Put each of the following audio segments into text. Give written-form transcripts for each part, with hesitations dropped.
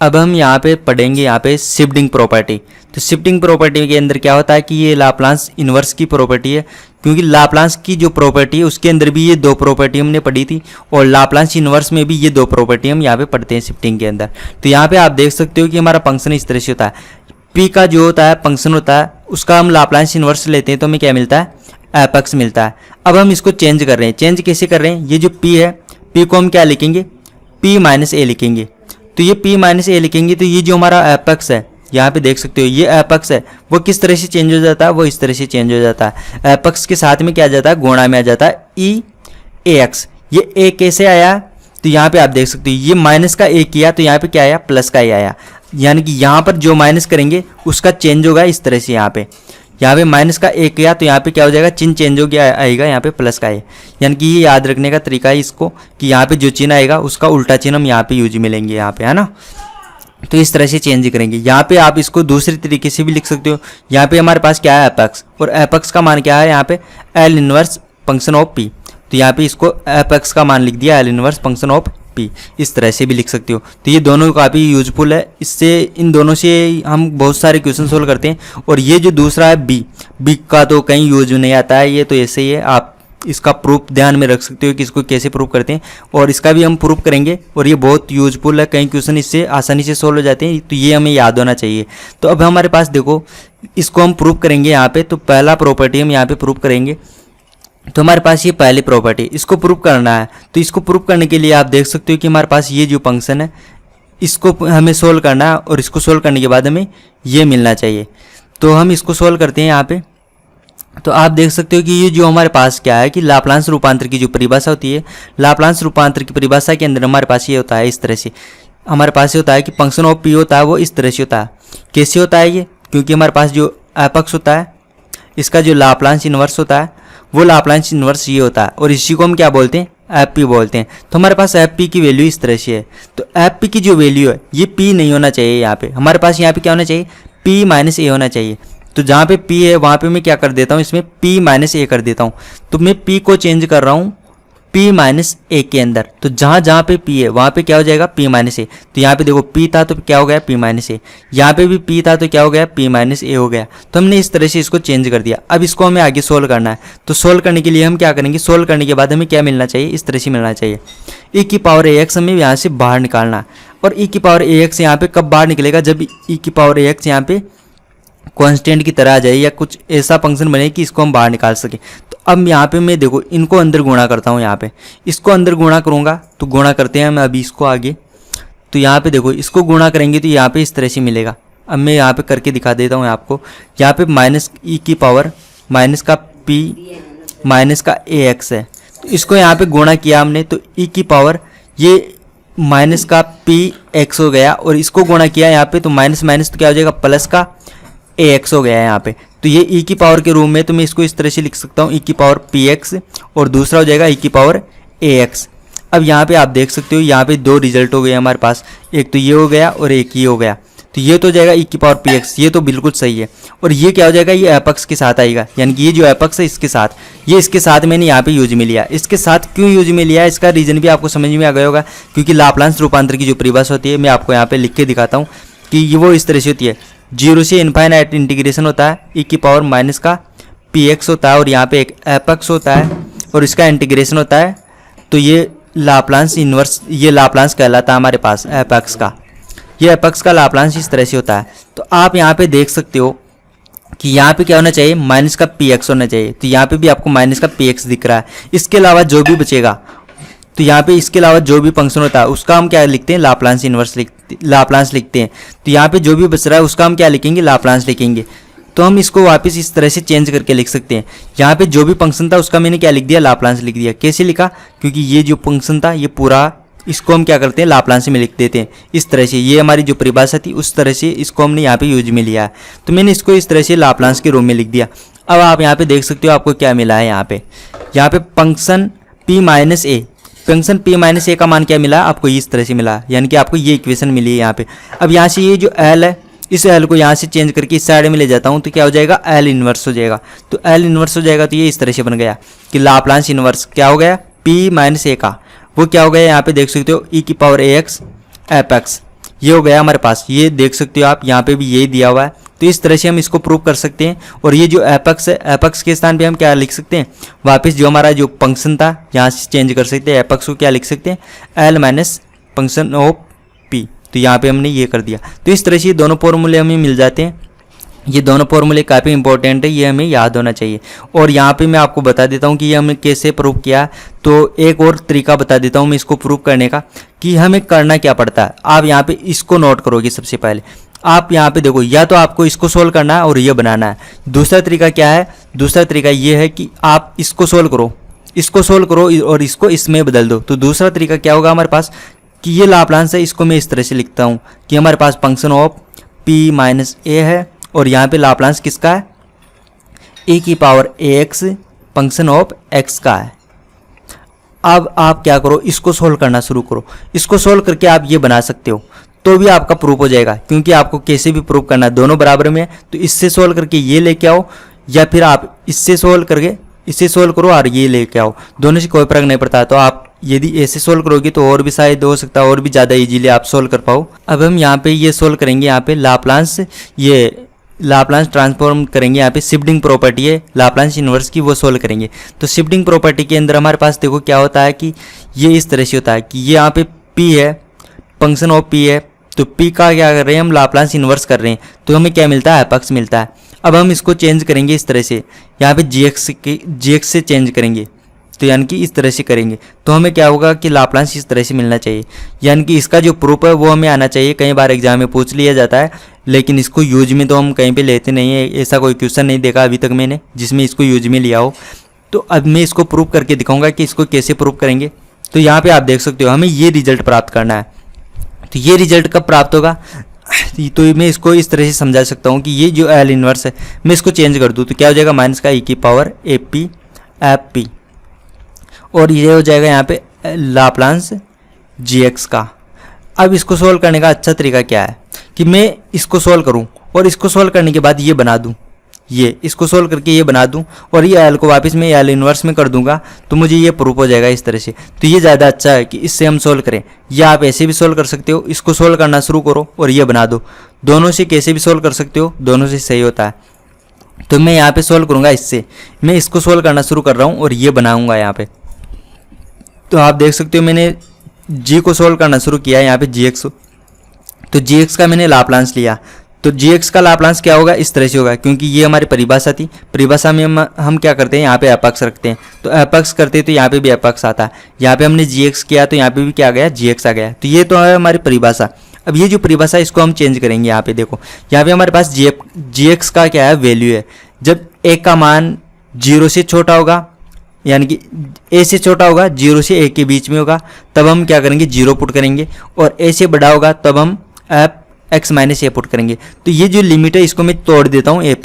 अब हम यहाँ पे पढ़ेंगे यहाँ पे शिफ्टिंग प्रॉपर्टी। तो शिफ्टिंग प्रॉपर्टी के अंदर क्या होता है कि ये लाप्लास इन्वर्स की प्रॉपर्टी है, क्योंकि लाप्लास की जो प्रॉपर्टी है उसके अंदर भी ये दो प्रॉपर्टी हमने पढ़ी थी और लाप्लास इन्वर्स में भी ये दो प्रॉपर्टी हम यहाँ पे पढ़ते हैं शिफ्टिंग के अंदर। तो यहाँ पे आप देख सकते हो कि हमारा फंक्शन इस तरह से होता है, पी का जो होता है फंक्शन होता है उसका हम लाप्लास इन्वर्स लेते हैं तो हमें क्या मिलता है, एफ एक्स मिलता है। अब हम इसको चेंज कर रहे हैं, चेंज कैसे कर रहे हैं, ये जो पी है पी को हम क्या लिखेंगे, पी माइनस ए लिखेंगे। तो ये p माइनस ए लिखेंगे तो ये जो हमारा एफ एक्स है यहाँ पे देख सकते हो ये एफ एक्स है वो किस तरह से चेंज हो जाता है, वो इस तरह से चेंज हो जाता है। एफ एक्स के साथ में क्या आ जाता है, गुणा में आ जाता है ई ए एक्स। ये ए कैसे आया, तो यहाँ पे आप देख सकते हो ये माइनस का ए किया तो यहाँ पे क्या आया, प्लस का ए आया। यानी कि यहाँ पर जो माइनस करेंगे उसका चेंज होगा इस तरह से, यहाँ पे माइनस का ए किया तो यहाँ पे क्या हो जाएगा, चिन्ह चेंज हो गया, आएगा यहाँ पे प्लस का ए। यानी कि ये याद रखने का तरीका है इसको कि यहाँ पे जो चिन्ह आएगा उसका उल्टा चिन्ह हम यहाँ पे यूज मिलेंगे यहाँ पे, है ना। तो इस तरह से चेंज करेंगे। यहाँ पे आप इसको दूसरे तरीके से भी लिख सकते हो। यहाँ पे हमारे पास क्या है, एफ एक्स, और एफ एक्स का मान क्या है यहाँ पे, L inverse function of P. तो यहाँ पे इसको एफ एक्स का मान लिख दिया, L inverse function of P. इस तरह से भी लिख सकते हो। तो ये दोनों काफ़ी यूजफुल है, इससे इन दोनों से हम बहुत सारे क्वेश्चन सोल्व करते हैं। और ये जो दूसरा है बी का तो कहीं यूज नहीं आता है, ये तो ऐसे ही है। आप इसका प्रूफ ध्यान में रख सकते हो कि इसको कैसे प्रूफ करते हैं, और इसका भी हम प्रूफ करेंगे। और ये बहुत यूजफुल है, कई क्वेश्चन इससे आसानी से सोल्व हो जाते हैं, तो ये हमें याद होना चाहिए। तो अब हमारे पास देखो इसको हम प्रूफ करेंगे यहाँ पे। तो पहला प्रॉपर्टी हम यहाँ पे प्रूफ करेंगे। तो हमारे पास ये पहली प्रॉपर्टी, इसको प्रूफ करना है। तो इसको प्रूफ करने के लिए आप देख सकते हो कि हमारे पास ये जो फंक्शन है इसको हमें सोल्व करना है, और इसको सोल्व करने के बाद हमें ये मिलना चाहिए। तो हम इसको सोल्व करते हैं यहाँ पे। तो आप देख सकते हो कि ये जो हमारे पास क्या है कि लाप्लास रूपांतर की जो परिभाषा होती है, लाप्लास रूपांतर की परिभाषा के अंदर हमारे पास ये होता है इस तरह से। हमारे पास ये होता है कि फंक्शन ऑफ पी होता है वो इस तरह से होता है। कैसे होता है ये, क्योंकि हमारे पास जो एफ एक्स होता है इसका जो लाप्लास इन्वर्स होता है वो लाप्लास इन्वर्स ये होता है, और इसी को हम क्या बोलते हैं, एफ पी बोलते हैं। तो हमारे पास एफ पी की वैल्यू इस तरह से है। तो एफ पी की जो वैल्यू है ये पी नहीं होना चाहिए, यहाँ पे हमारे पास यहाँ पे क्या होना चाहिए, पी माइनस ए होना चाहिए। तो जहाँ पे p है वहाँ पे मैं क्या कर देता हूँ, इसमें p माइनस ए कर देता हूँ। तो मैं p को चेंज कर रहा हूँ p माइनस ए के अंदर। तो जहाँ जहाँ पे p है वहाँ पे क्या हो जाएगा, p माइनस ए। तो यहाँ पे देखो p था तो क्या हो गया, p माइनस ए। यहाँ पे भी p था तो क्या हो गया, p माइनस ए हो गया। तो हमने इस तरह से इसको चेंज कर दिया। अब इसको हमें आगे सोल्व करना है। तो सोल्व करने के लिए हम क्या करेंगे, सोल्व करने के बाद हमें क्या मिलना चाहिए, इस तरह से मिलना चाहिए। e की पावर ए एक्स हमें यहाँ से बाहर निकालना है। और e की पावर ए एक्स यहाँ पे कब बाहर निकलेगा, जब e की पावर ए एक्स यहाँ पे कांस्टेंट की तरह आ जाए या कुछ ऐसा फंक्शन बने कि इसको हम बाहर निकाल सकें। तो अब यहाँ पे मैं देखो इनको अंदर गुणा करता हूँ, यहाँ पे इसको अंदर गुणा करूँगा। तो गुणा करते हैं मैं अभी इसको आगे। तो यहाँ पे देखो इसको गुणा करेंगे तो यहाँ पे इस तरह से मिलेगा। अब मैं यहाँ पे करके दिखा देता हूँ आपको। यहाँ पे माइनस ई की पावर माइनस का पी माइनस का ए एक्स है। तो इसको यहाँ पे गुणा किया हमने तो ई की पावर ये माइनस का पी एक्स हो गया, और इसको गुणा किया यहाँ पे तो माइनस माइनस तो क्या हो जाएगा, प्लस का ए एक्स हो गया है यहाँ पे। तो ये ई की पावर के रूप में तो मैं इसको इस तरह से लिख सकता हूँ, ई की पावर पी एक्स, और दूसरा हो जाएगा ई की पावर ए एक्स। अब यहाँ पे आप देख सकते हो यहाँ पे दो रिजल्ट हो गए हमारे पास, एक तो ये हो गया और एक ये हो गया। तो ये तो हो जाएगा ई की पावर पी एक्स, ये तो बिल्कुल सही है। और ये क्या हो जाएगा, ये एफ एक्स के साथ आएगा। यानी कि ये जो एफ एक्स है इसके साथ, ये इसके साथ मैंने यहाँ पे यूज में लिया। इसके साथ क्यों यूज में लिया, इसका रीजन भी आपको समझ में आ गया होगा। क्योंकि लाप्लास रूपांतर की जो परिभाषा होती है मैं आपको यहाँ पे लिख के दिखाता हूँ कि ये वो इस तरह से होती है। 0 से इनफाइनाइट इंटीग्रेशन होता है, ई की पावर माइनस का पी एक्स होता है, और यहाँ पे एक एफ एक्स होता है और इसका इंटीग्रेशन होता है। तो ये लाप्लास इन्वर्स, ये लाप्लास कहलाता है हमारे पास एफ एक्स का। ये एफ एक्स का लाप्लास इस तरह से होता है। तो आप यहाँ पे देख सकते हो कि यहाँ पे क्या होना चाहिए, माइनस का पी एक्स होना चाहिए। तो यहाँ पे भी आपको माइनस का पी एक्स दिख रहा है। इसके अलावा जो भी बचेगा, तो यहाँ पे इसके अलावा जो भी फंक्शन होता है उसका हम क्या लिखते हैं, लाप्लास इन्वर्स लाप्लास लिखते हैं। तो यहाँ पे जो भी बच रहा है उसका हम क्या लिखेंगे, लाप्लास लिखेंगे। तो हम इसको वापस इस तरह से चेंज करके लिख सकते हैं। यहाँ पे जो भी फंक्शन था उसका मैंने क्या लिख दिया, लाप्लास लिख दिया। कैसे लिखा, क्योंकि ये जो फंक्शन था ये पूरा इसको हम क्या करते हैं, लाप्लास में लिख देते हैं इस तरह से। ये हमारी जो परिभाषा थी उस तरह से इसको हमने यहाँ पे यूज में लिया है। तो मैंने इसको इस तरह से लाप्लास के रूप में लिख दिया। अब आप यहाँ पे देख सकते हो आपको क्या मिला है, यहाँ पे फंक्शन p माइनस ए, फंक्शन p माइनस ए का मान क्या मिला आपको, इस तरह से मिला। यानी कि आपको ये इक्वेशन मिली है यहाँ पे। अब यहाँ से ये जो l है, इस l को यहाँ से चेंज करके इस साइड में ले जाता हूँ तो क्या हो जाएगा, l इन्वर्स हो जाएगा। तो l इन्वर्स हो जाएगा तो ये इस तरह से बन गया कि लाप्लास इन्वर्स क्या हो गया, p माइनस ए का वो क्या हो गया, यहाँ पे देख सकते हो e की पावर ए एक्स एफ एक्स। ये हो गया हमारे पास, ये देख सकते हो आप, यहाँ पे भी यही दिया हुआ है। तो इस तरह से हम इसको प्रूव कर सकते हैं। और ये जो एपेक्स है, एपेक्स के स्थान पे हम क्या लिख सकते हैं, वापस जो हमारा जो फंक्शन था यहाँ से चेंज कर सकते हैं। एपेक्स को क्या लिख सकते हैं, L minus function of P. तो यहाँ पे हमने ये कर दिया। तो इस तरह से दोनों फॉर्मूले हमें मिल जाते हैं। ये दोनों फॉर्मूले काफ़ी इंपॉर्टेंट है, ये हमें याद होना चाहिए। और यहाँ पे मैं आपको बता देता हूँ कि ये हमने कैसे प्रूव किया। तो एक और तरीका बता देता हूँ मैं इसको प्रूव करने का, कि हमें करना क्या पड़ता है। आप यहाँ पे इसको नोट करोगे सबसे पहले। आप यहाँ पे देखो, या तो आपको इसको सोल्व करना है और ये बनाना है। दूसरा तरीका क्या है, दूसरा तरीका ये है कि आप इसको सोल्व करो, इसको सोल्व करो और इसको इसमें बदल दो। तो दूसरा तरीका क्या होगा हमारे पास, कि ये लाप्लांस है, इसको मैं इस तरह से लिखता हूँ कि हमारे पास फंक्शन ऑफ पी माइनस ए है, और यहाँ पे लाप्लांस किसका है, ए की power A x function of x का है। अब आप क्या करो, इसको सोल्व करना शुरू करो। इसको सोल्व करके आप ये बना सकते हो, तो भी आपका प्रूफ हो जाएगा। क्योंकि आपको कैसे भी प्रूफ करना है, दोनों बराबर में है। तो इससे सोल्व करके ये लेके आओ, या फिर आप इससे सोल्व करके इससे सोल्व करो और ये लेके आओ, दोनों से कोई फर्क नहीं पड़ता। तो आप यदि ऐसे सोल्व करोगे तो और भी शायद हो सकता है और भी ज़्यादा इजीली आप सोल्व कर पाओ। अब हम यहाँ पे ये सोल्व करेंगे, यहाँ पे लाप्लांस, ये लाप्लांस ट्रांसफॉर्म करेंगे। यहाँ पे शिफ्टिंग प्रॉपर्टी है लाप्लांस इन्वर्स की, वो सोल्व करेंगे। तो शिफ्टिंग प्रॉपर्टी के अंदर हमारे पास देखो क्या होता है कि ये इस तरह से होता है कि ये यहाँ पे पी है, फंक्शन ऑफ पी है। तो पी का क्या कर रहे हैं हम, लाप्लांस इन्वर्स कर रहे हैं। तो हमें क्या मिलता है, एपेक्स मिलता है। अब हम इसको चेंज करेंगे इस तरह से, यहाँ पे जी एक्स से चेंज करेंगे। तो यानी कि इस तरह से करेंगे तो हमें क्या होगा कि लाप्लांस इस तरह से मिलना चाहिए। यानी कि इसका जो प्रूफ है वो हमें आना चाहिए। कई बार एग्जाम में पूछ लिया जाता है, लेकिन इसको यूज में तो हम कहीं पे लेते नहीं है। ऐसा कोई क्वेश्चन नहीं देखा अभी तक मैंने जिसमें इसको यूज में लिया हो। तो अब मैं इसको प्रूव करके दिखाऊंगा कि इसको कैसे प्रूव करेंगे। तो यहाँ पे आप देख सकते हो हमें ये रिजल्ट प्राप्त करना है। तो ये रिजल्ट कब प्राप्त होगा, तो मैं इसको इस तरह से समझा सकता हूँ कि ये जो एल इनवर्स है, मैं इसको चेंज कर दूँ तो क्या हो जाएगा, माइनस का ई की power A P F P, और ये हो जाएगा यहाँ पे लाप्लांस जी एक्स का। अब इसको सोल्व करने का अच्छा तरीका क्या है कि मैं इसको सोल्व करूँ और इसको सोल्व करने के बाद ये बना दूँ, ये इसको सोल्व करके ये बना दूँ और ये एल को वापस मैं एल इन्वर्स में कर दूंगा, तो मुझे ये प्रूफ हो जाएगा इस तरह से। तो ये ज़्यादा अच्छा है कि इससे हम सोल्व करें, या आप ऐसे भी सोल्व कर सकते हो। इसको सोल्व करना शुरू करो और ये बना दो, दोनों से कैसे भी सोल्व कर सकते हो, दोनों से सही होता है। तो मैं यहाँ पे सोल्व करूँगा इससे, मैं इसको सोल्व करना शुरू कर रहा हूँ और ये बनाऊँगा यहाँ पे। तो आप देख सकते हो मैंने जी को सोल्व करना शुरू किया यहाँ पे जी एक्स। तो जी एक्स का मैंने लाप्लांस लिया, तो जी एक्स का लाप्लांस क्या होगा, इस तरह से होगा। क्योंकि ये हमारी परिभाषा थी, परिभाषा में हम क्या करते हैं, यहाँ पे एपेक्स रखते हैं। तो एपेक्स करते हैं तो यहाँ पे भी एपेक्स आता है। यहाँ पे हमने जी एक्स किया तो यहाँ पे भी क्या आ गया, जी एक्स आ गया। तो ये तो है हमारी परिभाषा। अब ये जो परिभाषा इसको हम चेंज करेंगे। यहाँ पे देखो, यहाँ पे हमारे पास जी एक्स का क्या है, वैल्यू है। जब ए का मान 0 से छोटा होगा, यानी कि ए से छोटा होगा, 0 से ए के बीच में होगा, तब हम क्या करेंगे, 0 पुट करेंगे। और ए से बड़ा होगा तब हम एफ एक्स माइनस ए पुट करेंगे। तो ये जो लिमिट है इसको मैं तोड़ देता हूँ, ए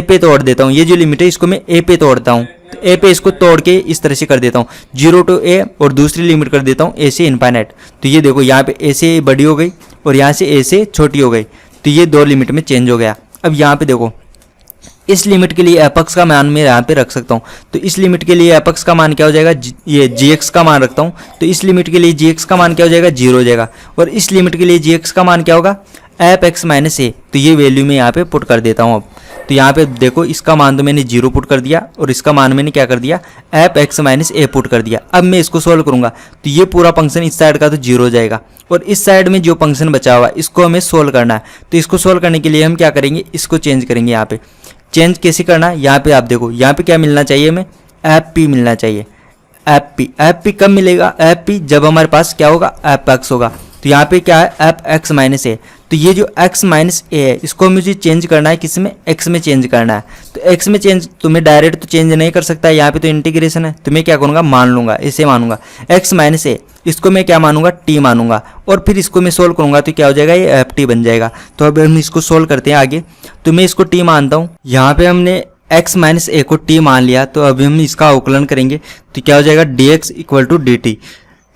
पे तोड़ देता हूँ। ये जो लिमिट है इसको मैं ए पे तोड़ता हूँ, तो ए पे इसको तोड़ के इस तरह से कर देता हूँ 0 टू ए, और दूसरी लिमिट कर देता हूँ ए से इनफाइनाइट। तो ये देखो यहाँ पे ए से बड़ी हो गई और यहाँ से ए से छोटी हो गई, तो ये दो लिमिट में चेंज हो गया। अब यहाँ पे देखो, इस लिमिट के लिए एपेक्स का मान मैं यहाँ पे रख सकता हूँ। तो इस लिमिट के लिए एपेक्स का मान क्या हो जाएगा, ये जी एक्स का मान रखता हूँ। तो इस लिमिट के लिए जी एक्स का मान क्या हो जाएगा, 0 हो जाएगा। और इस लिमिट के लिए जी एक्स का मान क्या होगा, एफ एक्स माइनस ए। तो ये वैल्यू मैं यहाँ पे पुट कर देता हूँ। अब तो यहाँ पे देखो, इसका मान तो मैंने 0 पुट कर दिया और इसका मान मैंने क्या कर दिया, एफ एक्स माइनस ए पुट कर दिया। अब मैं इसको सोल्व करूँगा तो ये पूरा फंक्शन इस साइड का तो 0 हो जाएगा, और इस साइड में जो फंक्शन बचा हुआ है इसको हमें सोल्व करना है। तो इसको सोल्व करने के लिए हम क्या करेंगे, इसको चेंज करेंगे। यहाँ पे चेंज कैसे करना है, यहाँ पे आप देखो, यहाँ पे क्या मिलना चाहिए हमें, एफ पी मिलना चाहिए। एफ पी कब मिलेगा, एफ पी जब हमारे पास क्या होगा, एफ एक्स होगा। तो यहाँ पे क्या है, एफ एक्स माइनस ए। तो ये जो एक्स माइनस ए है इसको मुझे चेंज करना है, किस में, एक्स में चेंज करना है। तो एक्स में चेंज तो मैं डायरेक्ट तो चेंज नहीं कर सकता, यहाँ पे तो इंटीग्रेशन है। तो मैं क्या करूँगा, मान लूँगा, ऐसे मानूंगा एक्स माइनस ए, इसको मैं क्या मानूंगा, टी मानूंगा, और फिर इसको मैं सोल्व करूँगा तो क्या हो जाएगा, ये एफ टी बन जाएगा। तो अब हम इसको सोल्व करते हैं आगे। तो मैं इसको टी मानता हूँ, यहाँ पे हमने x माइनस ए को t मान लिया। तो अभी हम इसका अवकलन करेंगे तो क्या हो जाएगा, dx इक्वल टू dt।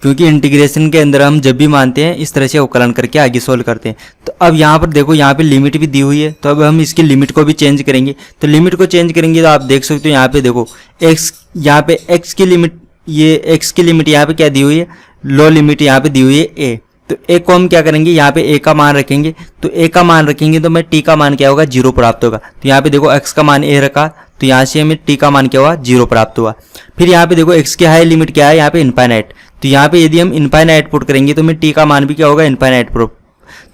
क्योंकि इंटीग्रेशन के अंदर हम जब भी मानते हैं इस तरह से अवकलन करके आगे सोल्व करते हैं। तो अब यहाँ पर देखो, यहाँ पे लिमिट भी दी हुई है, तो अब हम इसकी लिमिट को भी चेंज करेंगे। तो लिमिट को चेंज करेंगे तो आप देख सकते हो यहाँ पे देखो, x यहाँ पे x की लिमिट, ये x की लिमिट यहाँ पे क्या दी हुई है, लो लिमिट यहाँ पे दी हुई है a। तो ए को हम क्या करेंगे, यहाँ पे ए का मान रखेंगे, तो ए का मान रखेंगे तो हमें टी का मान क्या होगा, 0 प्राप्त होगा। तो यहाँ पे देखो एक्स का मान ए रखा, तो यहाँ से हमें टी का मान क्या हुआ, 0 प्राप्त हुआ। फिर यहाँ पे देखो एक्स की हाई लिमिट क्या है, यहाँ पे इनफाइनाइट, तो यहाँ पे यदि हम इनफाइनाइट पुट करेंगे तो हमें टी का मान भी क्या होगा, इनफाइनाइट।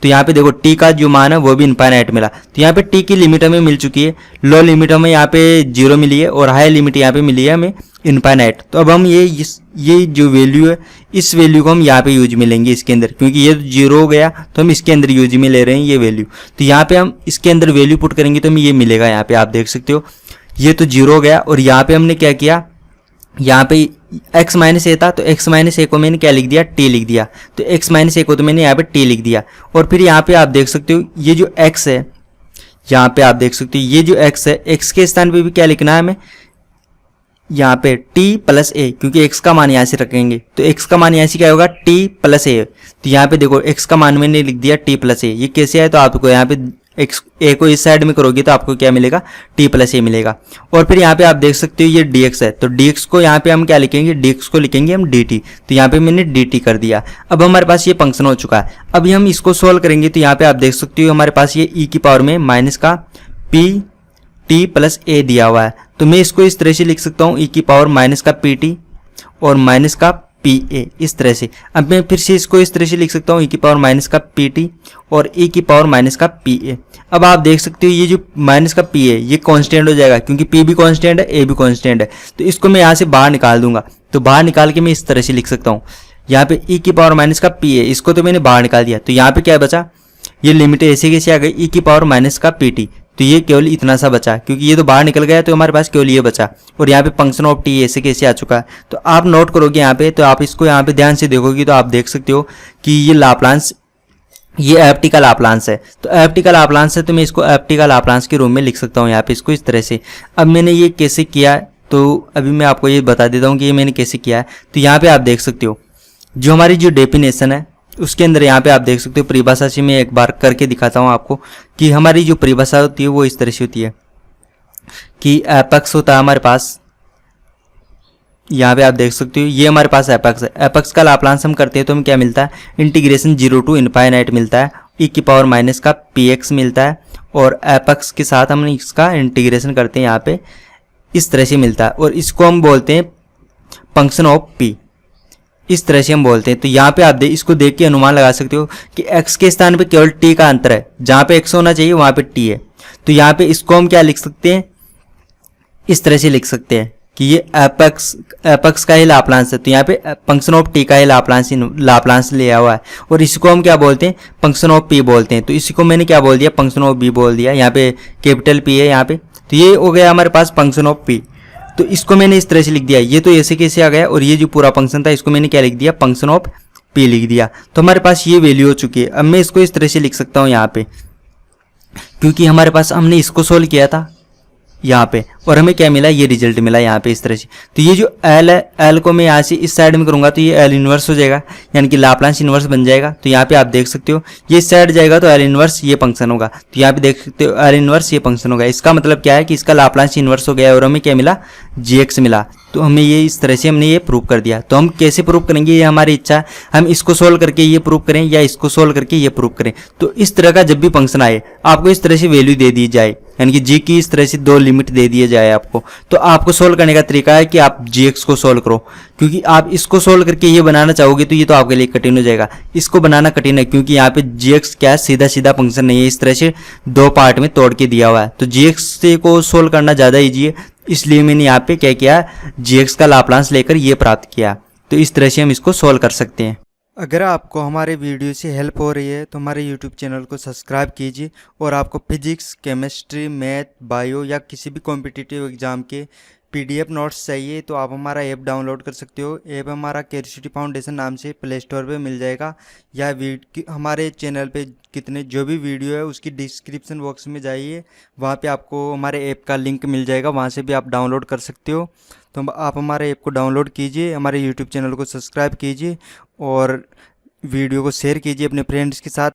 तो यहाँ पे देखो टी का जो मान है वो भी इनफाइनाइट मिला। तो यहाँ पे टी की लिमिट हमें मिल चुकी है, लो लिमिट हमें यहाँ पे 0 मिली है और हाई लिमिट यहाँ पे मिली है हमें इनफाइनाइट। तो अब हम ये जो वैल्यू है, इस वैल्यू को हम यहाँ पे यूज में लेंगे इसके अंदर, क्योंकि ये 0 हो गया तो हम इसके अंदर यूज में ले रहे हैं ये वैल्यू। तो यहाँ पे हम इसके अंदर वैल्यू पुट करेंगे तो हमें ये मिलेगा। यहाँ पे आप देख सकते हो ये तो 0 हो गया, और यहाँ पे हमने क्या किया, यहाँ पे x माइनस ए था, तो x माइनस ए को मैंने क्या लिख दिया, t लिख दिया। तो x माइनस ए को तो मैंने यहाँ पे t लिख दिया। और फिर यहाँ पे आप देख सकते हो ये जो x है, यहाँ पे आप देख सकते हो ये जो x है, x के स्थान पे भी क्या लिखना है हमें, यहाँ पे t प्लस ए, क्योंकि x का मान यहाँ से रखेंगे तो x का मान यहाँ से क्या होगा, t प्लस ए। तो यहाँ पे देखो x का मान मैंने लिख दिया t प्लस ए। ये कैसे आए, तो आपको यहाँ पे x ए को इस साइड में करोगे तो आपको क्या मिलेगा, t प्लस ए मिलेगा। और फिर यहाँ पे आप देख सकते हो ये dx है, तो dx को यहाँ पे हम क्या लिखेंगे, dx को लिखेंगे हम dt। तो यहाँ पे मैंने dt कर दिया। अब हमारे पास ये फंक्शन हो चुका है। अभी हम इसको सोल्व करेंगे तो यहाँ पे आप देख सकते हो हमारे पास ये e की पावर में माइनस का p t प्लस ए दिया हुआ है। तो मैं इसको इस तरह से लिख सकता हूँ, e की पावर माइनस का pt और माइनस का पी ए, इस तरह से। अब मैं फिर से इसको इस तरह से लिख सकता हूँ, e की पावर माइनस का पी टी और e की पावर माइनस का पी ए। अब आप देख सकते हो ये जो माइनस का पी ए ये कांस्टेंट हो जाएगा, क्योंकि p भी कांस्टेंट है, a भी कांस्टेंट है। तो इसको मैं यहाँ से बाहर निकाल दूंगा, तो बाहर निकाल के मैं इस तरह से लिख सकता हूँ, यहाँ पे e की पावर माइनस का पी ए, इसको तो मैंने बाहर निकाल दिया। तो यहाँ पे क्या बचा, ये लिमिट ऐसे कैसे आ गई, e की पावर माइनस का पी टी। तो ये केवल इतना सा बचा, क्योंकि ये तो बाहर निकल गया तो हमारे पास केवल ये बचा। और यहाँ पे फंक्शन ऑफ टी ऐसे कैसे आ चुका है, तो आप नोट करोगे यहाँ पे, तो आप इसको यहाँ पे ध्यान से देखोगे तो आप देख सकते हो कि ये लाप्लांस, ये एफ टी का लाप्लांस है। तो एफ टी का लाप्लांस है, तो मैं इसको एफ टी का लाप्लांस के रूप में लिख सकता हूँ यहाँ पे इसको इस तरह से। अब मैंने ये कैसे किया, तो अभी मैं आपको ये बता देता हूँ कि ये मैंने कैसे किया है। तो यहाँ पे आप देख सकते हो जो हमारी जो डेफिनेशन है उसके अंदर यहाँ पे आप देख सकते हो परिभाषा से मैं एक बार करके दिखाता हूँ आपको कि हमारी जो परिभाषा होती है वो इस तरह से होती है कि एपेक्स होता है हमारे पास, यहाँ पे आप देख सकते हो ये हमारे पास एपेक्स है। एपेक्स का लाप्लांस हम करते हैं तो हमें क्या मिलता है, इंटीग्रेशन 0 टू इनफाइनाइट मिलता है, e की पावर माइनस का px मिलता है, और एपेक्स के साथ हम इसका इंटीग्रेशन करते हैं यहाँ पे इस तरह से मिलता है, और इसको हम बोलते हैं फंक्शन ऑफ p, इस तरह से हम बोलते हैं। तो यहाँ पे आप इसको देख के अनुमान लगा सकते हो कि x के स्थान पे केवल t का अंतर है, जहाँ पे x होना चाहिए वहाँ पे t है। तो यहाँ पे इसको हम क्या लिख सकते हैं, इस तरह से लिख सकते हैं कि ये एपेक्स का ही लाप्लांस है। तो यहाँ पे फंक्शन ऑफ t का ही लाप्लांस लिया हुआ है, और इसको हम क्या बोलते हैं, फंक्शन ऑफ p बोलते हैं। तो इसी को मैंने क्या बोल दिया, फंक्शन ऑफ b बोल दिया। यहाँ पे कैपिटल P है यहाँ पे, तो ये हो गया हमारे पास फंक्शन ऑफ p। तो इसको मैंने इस तरह से लिख दिया, ये तो ऐसे कैसे आ गया, और ये जो पूरा फंक्शन था इसको मैंने क्या लिख दिया, फंक्शन ऑफ p लिख दिया। तो हमारे पास ये वैल्यू हो चुकी है। अब मैं इसको इस तरह से लिख सकता हूँ यहाँ पे, क्योंकि हमारे पास हमने इसको सोल्व किया था यहाँ पे, और हमें क्या मिला, ये रिजल्ट मिला यहाँ पे इस तरह से। तो ये जो L है, L को मैं यहाँ से इस साइड में करूँगा तो ये L इनवर्स हो जाएगा, यानी कि लाप्लांस इनवर्स बन जाएगा। तो यहाँ पे आप देख सकते हो ये इस साइड जाएगा तो L इनवर्स ये फंक्शन होगा। तो यहाँ पे देख सकते हो L इनवर्स ये फंक्शन होगा। इसका मतलब क्या है कि इसका लाप्लांस इनवर्स हो गया और हमें क्या मिला, gx मिला। तो हमें ये इस तरह से हमने ये प्रूव कर दिया। तो हम कैसे प्रूव करेंगे, ये हमारी इच्छा है, हम इसको सोल्व करके ये प्रूव करें या इसको सोल्व करके ये प्रूव करें। तो इस तरह का जब भी फंक्शन आए आपको इस तरह से वैल्यू दे दी जाए, यानी कि g की इस तरह से 2 लिमिट दे दिए जाए आपको, तो आपको सोल्व करने का तरीका है कि आप gx को सोल्व करो, क्योंकि आप इसको सोल्व करके ये बनाना चाहोगे तो ये तो आपके लिए कठिन हो जाएगा। इसको बनाना कठिन है क्योंकि यहाँ पे gx क्या सीधा सीधा फंक्शन नहीं है, इस तरह से 2 पार्ट में तोड़ के दिया हुआ है। तो gx को सोल्व करना ज़्यादा ईजी है, इसलिए मैंने यहाँ पे क्या किया, gx का लाप्लांस लेकर ये प्राप्त किया। तो इस तरह से हम इसको सोल्व कर सकते हैं। अगर आपको हमारे वीडियो से हेल्प हो रही है तो हमारे YouTube चैनल को सब्सक्राइब कीजिए, और आपको फिजिक्स, केमिस्ट्री, मैथ, बायो या किसी भी कॉम्पिटिटिव एग्ज़ाम के PDF नोट्स चाहिए तो आप हमारा ऐप डाउनलोड कर सकते हो। ऐप हमारा क्यूरियोसिटी फाउंडेशन नाम से प्ले स्टोर पर मिल जाएगा, या हमारे चैनल पे कितने जो भी वीडियो है उसकी डिस्क्रिप्शन बॉक्स में जाइए, वहाँ पे आपको हमारे ऐप का लिंक मिल जाएगा, वहाँ से भी आप डाउनलोड कर सकते हो। तो आप हमारे ऐप को डाउनलोड कीजिए, हमारे YouTube चैनल को सब्सक्राइब कीजिए और वीडियो को शेयर कीजिए अपने फ्रेंड्स के साथ।